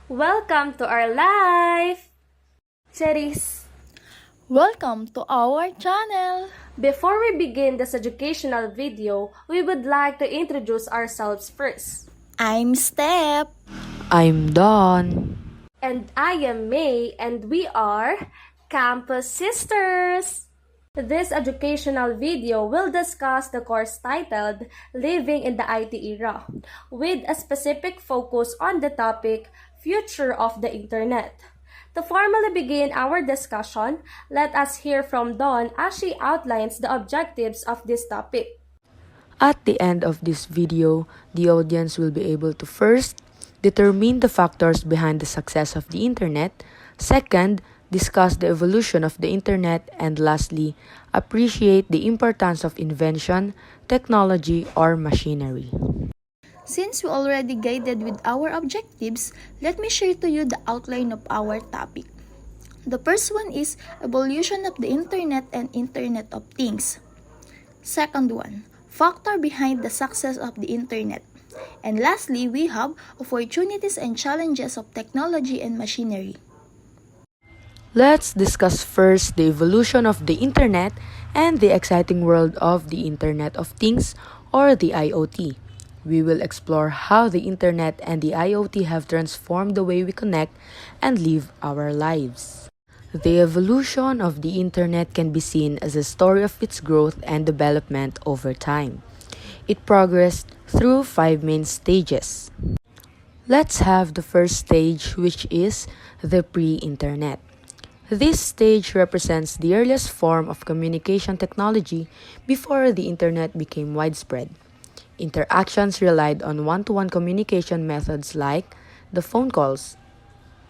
Welcome to our live! Cherries! Welcome to our channel! Before we begin this educational video, we would like to introduce ourselves first. I'm Step. I'm Don. And I am May, and we are Campus Sisters! This educational video will discuss the course titled Living in the IT Era, with a specific focus on the topic Future of the Internet. To formally begin our discussion, let us hear from Dawn as she outlines the objectives of this topic. At the end of this video, the audience will be able to first determine the factors behind the success of the internet, second, discuss the evolution of the internet, and lastly, appreciate the importance of invention, technology, or machinery. Since we already guided with our objectives, let me share to you the outline of our topic. The first one is evolution of the internet and Internet of Things. Second one, factor behind the success of the internet. And lastly, we have opportunities and challenges of technology and machinery. Let's discuss first the evolution of the internet and the exciting world of the Internet of Things or the IoT. We will explore how the internet and the IoT have transformed the way we connect and live our lives. The evolution of the internet can be seen as a story of its growth and development over time. It progressed through 5 main stages. Let's have the first stage, which is the pre-internet. This stage represents the earliest form of communication technology before the internet became widespread. Interactions relied on one-to-one communication methods like the phone calls.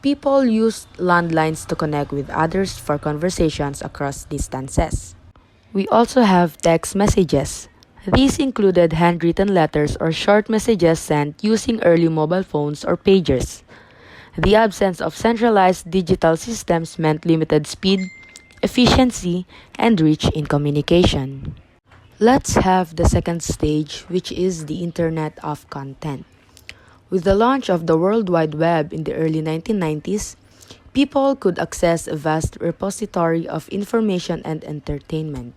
People used landlines to connect with others for conversations across distances. We also have text messages. These included handwritten letters or short messages sent using early mobile phones or pagers. The absence of centralized digital systems meant limited speed, efficiency, and reach in communication. Let's have the second stage, which is the Internet of Content. With the launch of the World Wide Web in the early 1990s, people could access a vast repository of information and entertainment.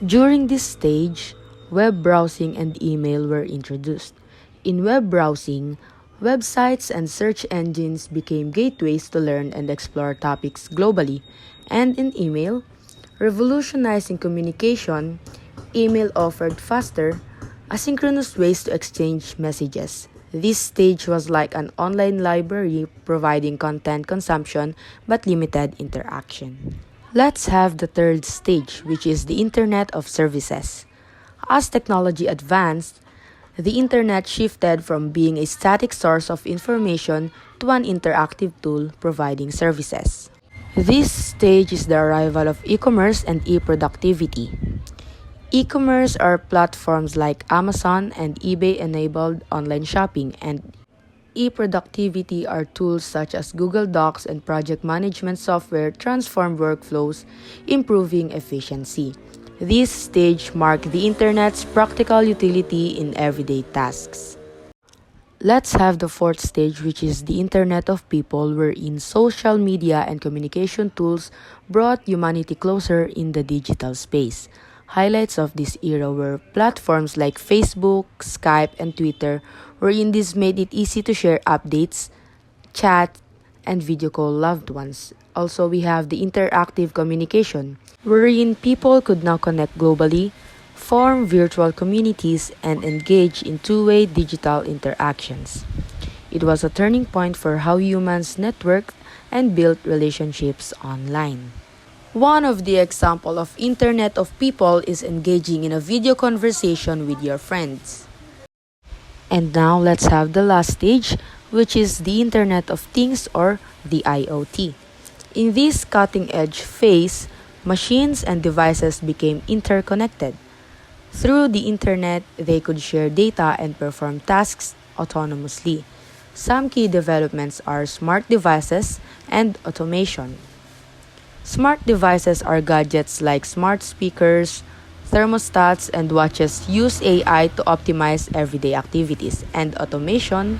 During this stage, web browsing and email were introduced. In web browsing, websites and search engines became gateways to learn and explore topics globally, and in email, revolutionizing communication, email offered faster, asynchronous ways to exchange messages. This stage was like an online library providing content consumption but limited interaction. Let's have the third stage, which is the Internet of Services. As technology advanced, the internet shifted from being a static source of information to an interactive tool providing services. This stage is the arrival of e-commerce and e-productivity. E-commerce are platforms like Amazon and eBay enabled online shopping, and e-productivity are tools such as Google Docs and project management software transform workflows, improving efficiency. This stage marked the internet's practical utility in everyday tasks. Let's have the fourth stage, which is the Internet of People, wherein social media and communication tools brought humanity closer in the digital space. Highlights of this era were platforms like Facebook, Skype, and Twitter, wherein this made it easy to share updates, chat, and video call loved ones. Also, we have the interactive communication, wherein people could now connect globally, form virtual communities, and engage in two-way digital interactions. It was a turning point for how humans networked and built relationships online. One of the example of Internet of People is engaging in a video conversation with your friends. And now let's have the last stage, which is the Internet of Things or the IoT. In this cutting-edge phase, machines and devices became interconnected. Through the internet, they could share data and perform tasks autonomously. Some key developments are smart devices and automation. Smart devices are gadgets like smart speakers, thermostats, and watches use AI to optimize everyday activities, and automation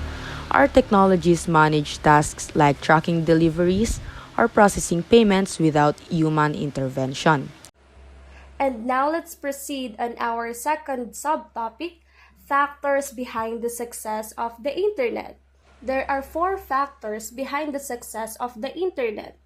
Our technologies manage tasks like tracking deliveries or processing payments without human intervention. And now let's proceed on our second subtopic, factors behind the success of the internet. There are 4 factors behind the success of the internet.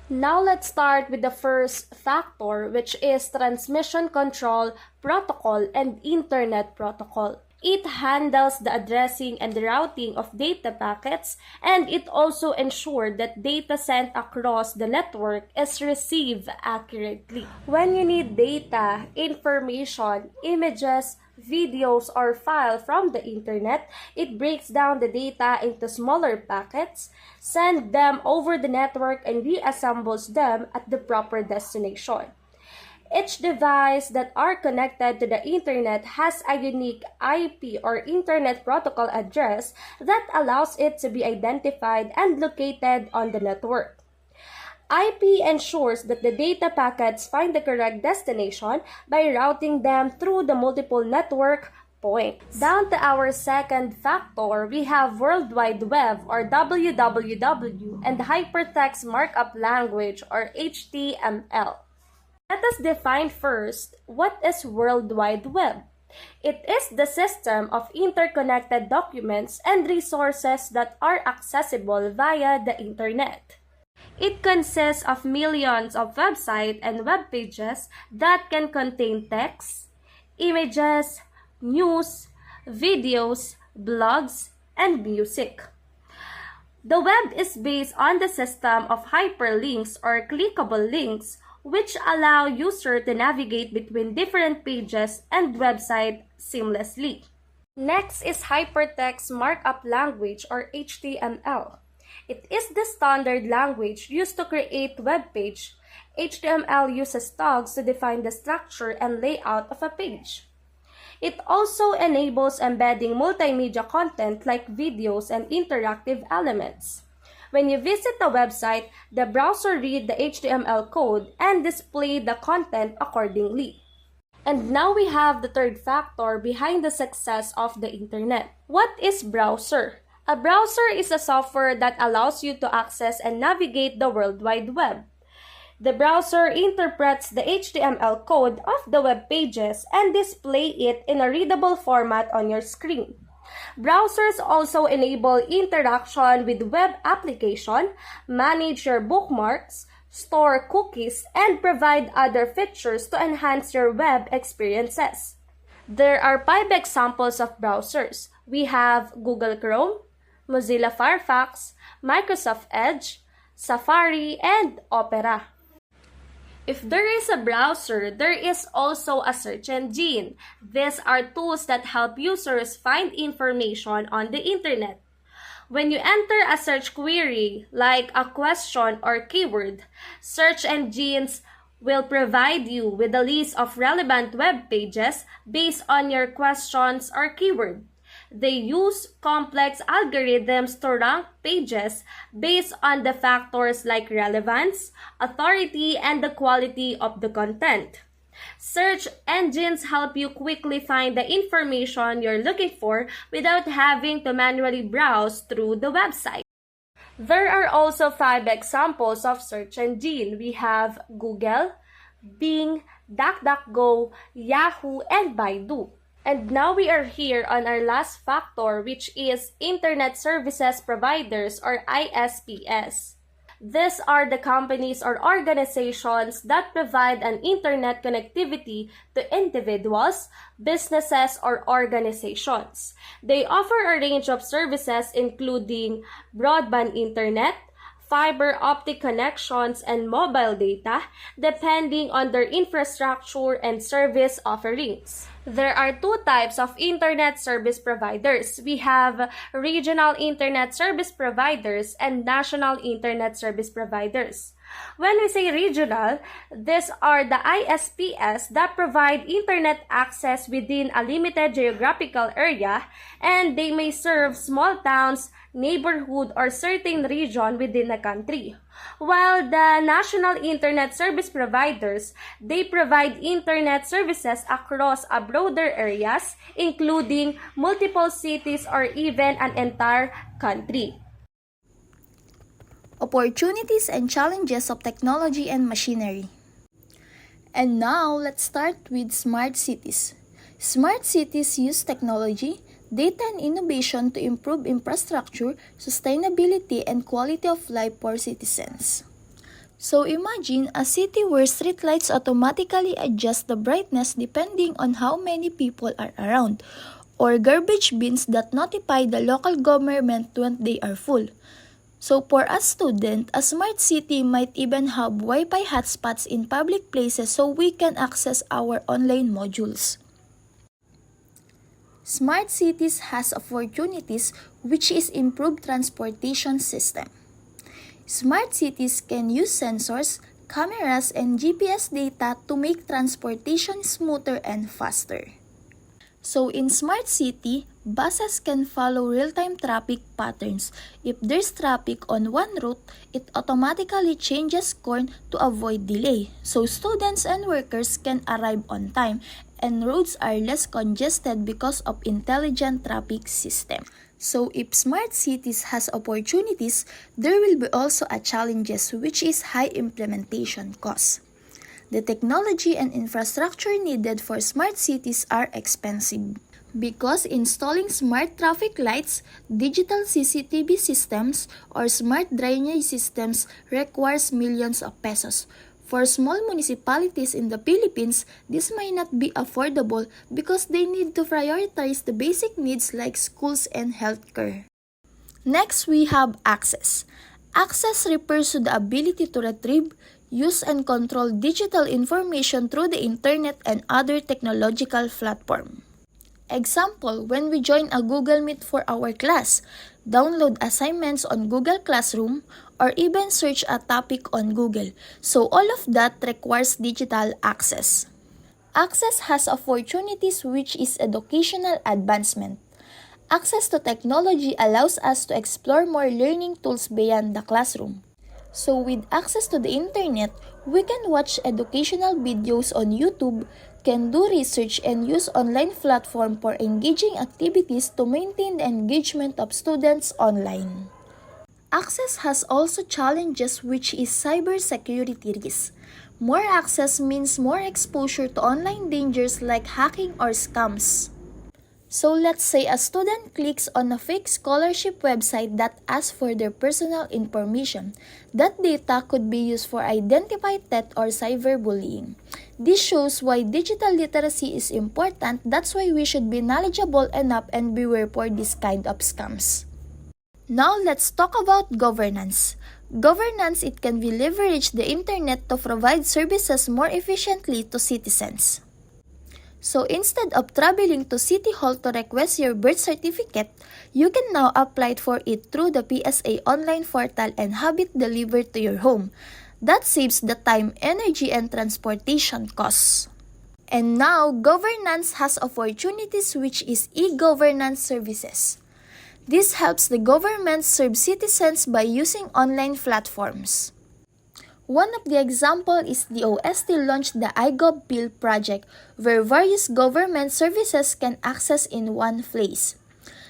Now let's start with the first factor, which is transmission control protocol and internet protocol. It handles the addressing and the routing of data packets, and it also ensures that data sent across the network is received accurately. When you need data, information, images, videos, or file from the internet, it breaks down the data into smaller packets, sends them over the network, and reassembles them at the proper destination. Each device that are connected to the internet has a unique IP or Internet Protocol address that allows it to be identified and located on the network. IP ensures that the data packets find the correct destination by routing them through the multiple network points. Down to our second factor, we have World Wide Web or WWW and Hypertext Markup Language or HTML. Let us define first what is World Wide Web. It is the system of interconnected documents and resources that are accessible via the internet. It consists of millions of websites and web pages that can contain text, images, news, videos, blogs, and music. The web is based on the system of hyperlinks or clickable links, which allow users to navigate between different pages and websites seamlessly. Next is Hypertext Markup Language or HTML. It is the standard language used to create web page. HTML uses tags to define the structure and layout of a page. It also enables embedding multimedia content like videos and interactive elements. When you visit a website, the browser reads the HTML code and displays the content accordingly. And now we have the third factor behind the success of the internet. What is browser? A browser is a software that allows you to access and navigate the World Wide Web. The browser interprets the HTML code of the web pages and display it in a readable format on your screen. Browsers also enable interaction with web application, manage your bookmarks, store cookies, and provide other features to enhance your web experiences. There are 5 examples of browsers. We have Google Chrome, Mozilla Firefox, Microsoft Edge, Safari, and Opera. If there is a browser, there is also a search engine. These are tools that help users find information on the internet. When you enter a search query, like a question or keyword, search engines will provide you with a list of relevant web pages based on your questions or keyword. They use complex algorithms to rank pages based on the factors like relevance, authority, and the quality of the content. Search engines help you quickly find the information you're looking for without having to manually browse through the website. There are also 5 examples of search engine. We have Google, Bing, DuckDuckGo, Yahoo, and Baidu. And now we are here on our last factor, which is Internet Services Providers or ISPs. These are the companies or organizations that provide an internet connectivity to individuals, businesses, or organizations. They offer a range of services including broadband internet, fiber optic connections, and mobile data, depending on their infrastructure and service offerings. There are 2 types of internet service providers. We have regional internet service providers and national internet service providers. When we say regional, these are the ISPs that provide internet access within a limited geographical area, and they may serve small towns, neighborhood, or certain region within a country. While the national internet service providers, they provide internet services across a broader areas, including multiple cities or even an entire country. Opportunities and challenges of technology and machinery. And now, let's start with smart cities. Smart cities use technology, data and innovation to improve infrastructure, sustainability, and quality of life for citizens. So imagine a city where streetlights automatically adjust the brightness depending on how many people are around, or garbage bins that notify the local government when they are full. So for a student, a smart city might even have Wi-Fi hotspots in public places so we can access our online modules. Smart cities has opportunities, which is improved transportation system. Smart cities can use sensors, cameras, and GPS data to make transportation smoother and faster. So in smart city, buses can follow real-time traffic patterns. If there's traffic on one route, it automatically changes course to avoid delay. So students and workers can arrive on time, and roads are less congested because of intelligent traffic system. So if smart cities has opportunities, there will be also a challenges, which is high implementation costs. The technology and infrastructure needed for smart cities are expensive because installing smart traffic lights, digital CCTV systems, or smart drainage systems requires millions of pesos. For small municipalities in the Philippines, this might not be affordable because they need to prioritize the basic needs like schools and healthcare. Next, we have access. Access refers to the ability to retrieve, use, and control digital information through the internet and other technological platforms. Example, when we join a Google Meet for our class, download assignments on Google Classroom, or even search a topic on Google. So all of that requires digital access. Access has opportunities, which is educational advancement. Access to technology allows us to explore more learning tools beyond the classroom. So with access to the internet, we can watch educational videos on YouTube, can do research, and use online platform for engaging activities to maintain the engagement of students online. Access has also challenges, which is cybersecurity risks. More access means more exposure to online dangers like hacking or scams. So let's say a student clicks on a fake scholarship website that asks for their personal information. That data could be used for identify theft or cyberbullying. This shows why digital literacy is important. That's why we should be knowledgeable enough and beware for this kind of scams. Now let's talk about governance. Governance, it can be leverage the internet to provide services more efficiently to citizens. So instead of traveling to City Hall to request your birth certificate, you can now apply for it through the PSA online portal and have it delivered to your home. That saves the time, energy, and transportation costs. And now, governance has opportunities, which is e-governance services. This helps the government serve citizens by using online platforms. One of the examples is the OST launched the iGov Bill project, where various government services can access in one place.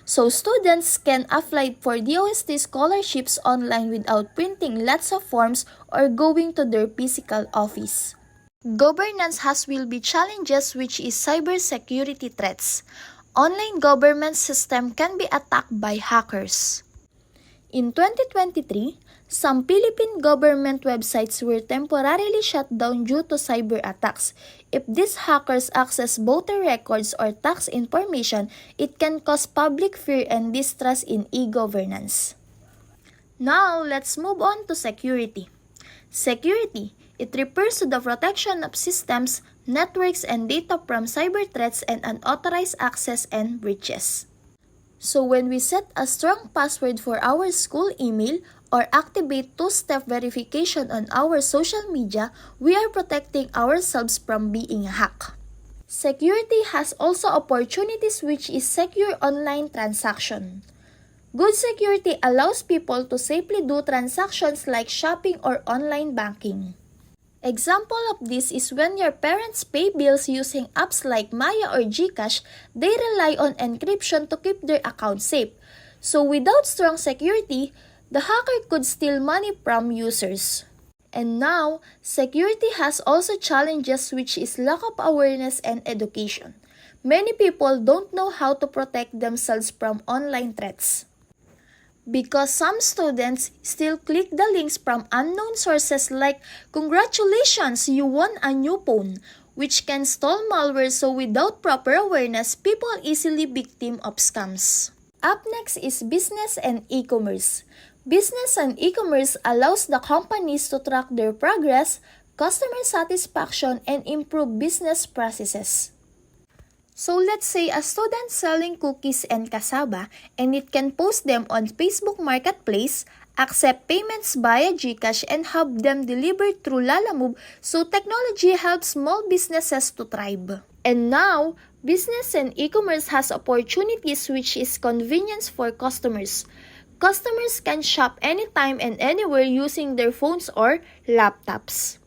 So students can apply for DOST scholarships online without printing lots of forms or going to their physical office. Governance will be challenges, which is cybersecurity threats. Online government system can be attacked by hackers. In 2023, some Philippine government websites were temporarily shut down due to cyber attacks. If these hackers access voter records or tax information, it can cause public fear and distrust in e-governance. Now, let's move on to security. Security, it refers to the protection of systems, networks, and data from cyber threats and unauthorized access and breaches. So when we set a strong password for our school email or activate two-step verification on our social media, we are protecting ourselves from being hacked. Security has also opportunities, which is secure online transaction. Good security allows people to safely do transactions like shopping or online banking. Example of this is when your parents pay bills using apps like Maya or GCash, they rely on encryption to keep their account safe. So without strong security, the hacker could steal money from users. And now, security has also challenges, which is lack of awareness and education. Many people don't know how to protect themselves from online threats. Because some students still click the links from unknown sources like, "Congratulations, you won a new phone," which can stall malware, so without proper awareness, people easily victim of scams. Up next is business and e-commerce. Business and e-commerce allows the companies to track their progress, customer satisfaction, and improve business processes. So let's say a student selling cookies and cassava, and it can post them on Facebook Marketplace, accept payments via GCash, and have them delivered through Lalamove, so technology helps small businesses to thrive. And now, business and e-commerce has opportunities, which is convenience for customers. Customers can shop anytime and anywhere using their phones or laptops.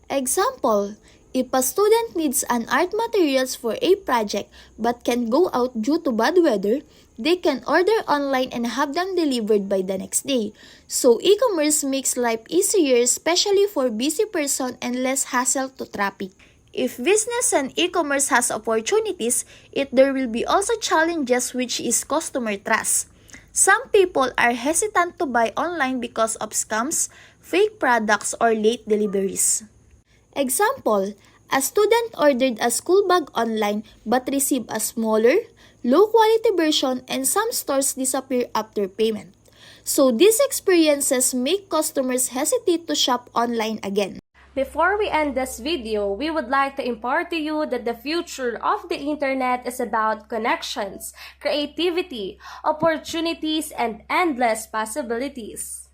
Example, if a student needs an art materials for a project but can't go out due to bad weather, they can order online and have them delivered by the next day. So e-commerce makes life easier, especially for busy person, and less hassle to traffic. If business and e-commerce has opportunities, there will be also challenges, which is customer trust. Some people are hesitant to buy online because of scams, fake products, or late deliveries. Example, a student ordered a school bag online but received a smaller, low-quality version, and some stores disappear after payment. So these experiences make customers hesitate to shop online again. Before we end this video, we would like to impart to you that the future of the internet is about connections, creativity, opportunities, and endless possibilities.